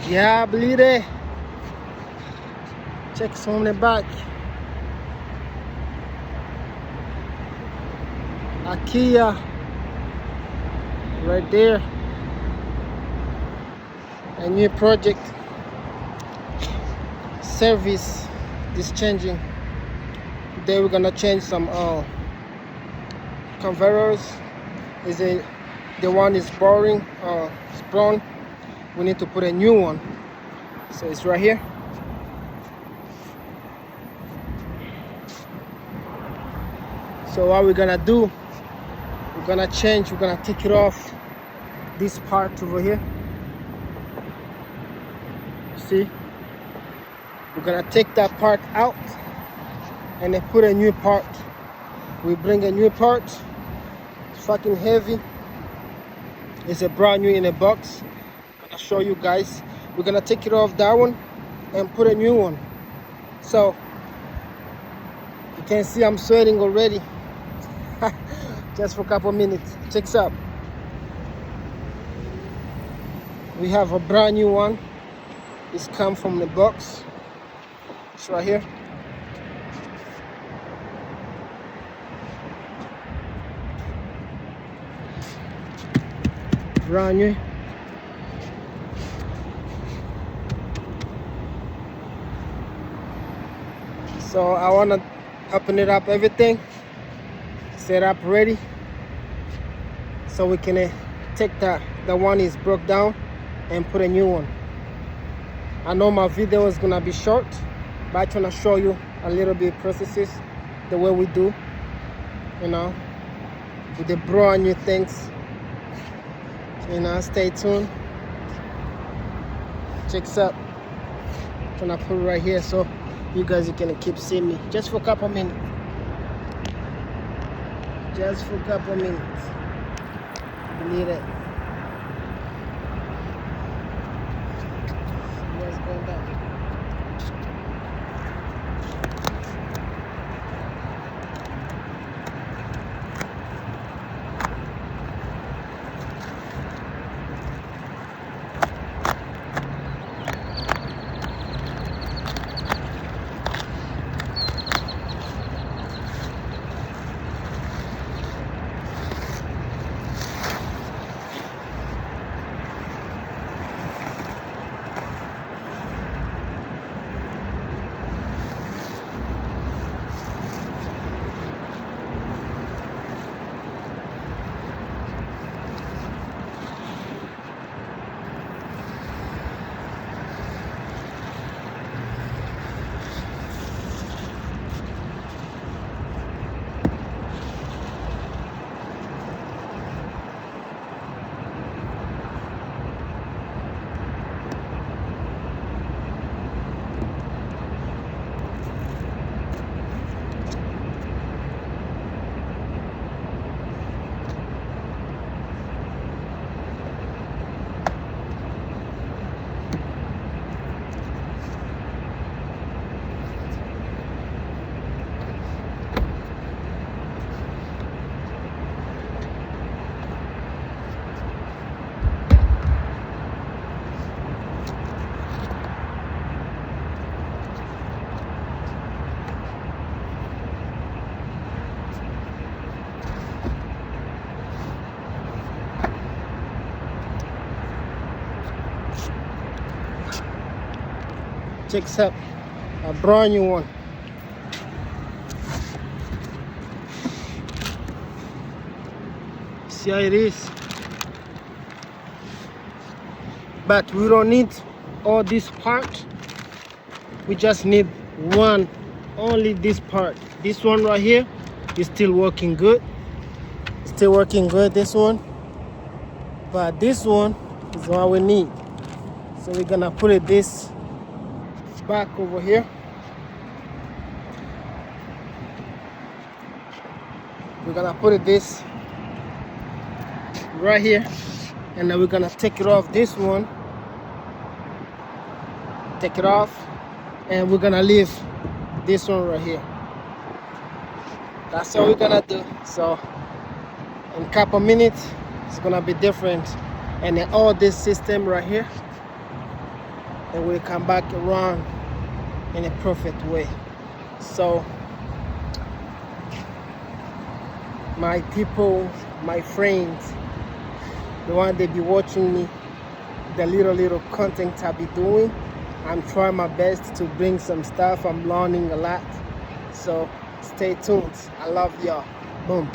Yeah, believe it. Check on the back. IKEA right there. A new project service is changing. Today we're gonna change some converters. The one is boring, it's brown. We need to put a new one. So it's right here. So what we're gonna do, we're gonna take it off this part over here. See, we're gonna take that part out and then put a new part. We bring a new part. It's fucking heavy. It's a brand new in a box. I'm gonna show you guys. We're gonna take it off that one and put a new one. So you can see I'm sweating already. Just for a couple minutes. Check this out. We have a brand new one. It's come from the box. It's right here. Brand new. So I want to open it up, everything set up ready, so we can take the one is broke down and put a new one. I know my video is gonna be short, but I'm trying to show you a little bit processes the way we do, you know, with the brand new things. You know, stay tuned. Check this out. I'm trying to put it right here so you guys can keep seeing me just for a couple minutes. Just for a couple minutes. Believe it. What's going on? Check this out. A brand new one. See how it is. But we don't need all this part. We just need one, only this part. This one right here is still working good. Still working good, this one. But this one is what we need. So we're gonna put it this back over here. We're gonna put it this right here, and then we're gonna take it off this one, take it off, and we're gonna leave this one right here. That's all we're gonna do. So in a couple minutes it's gonna be different, and then all this system right here and we'll come back around in a perfect way. So my people, my friends, the one they be watching me, the little content I be doing, I'm trying my best to bring some stuff. I'm learning a lot, so stay tuned. I love y'all. Boom.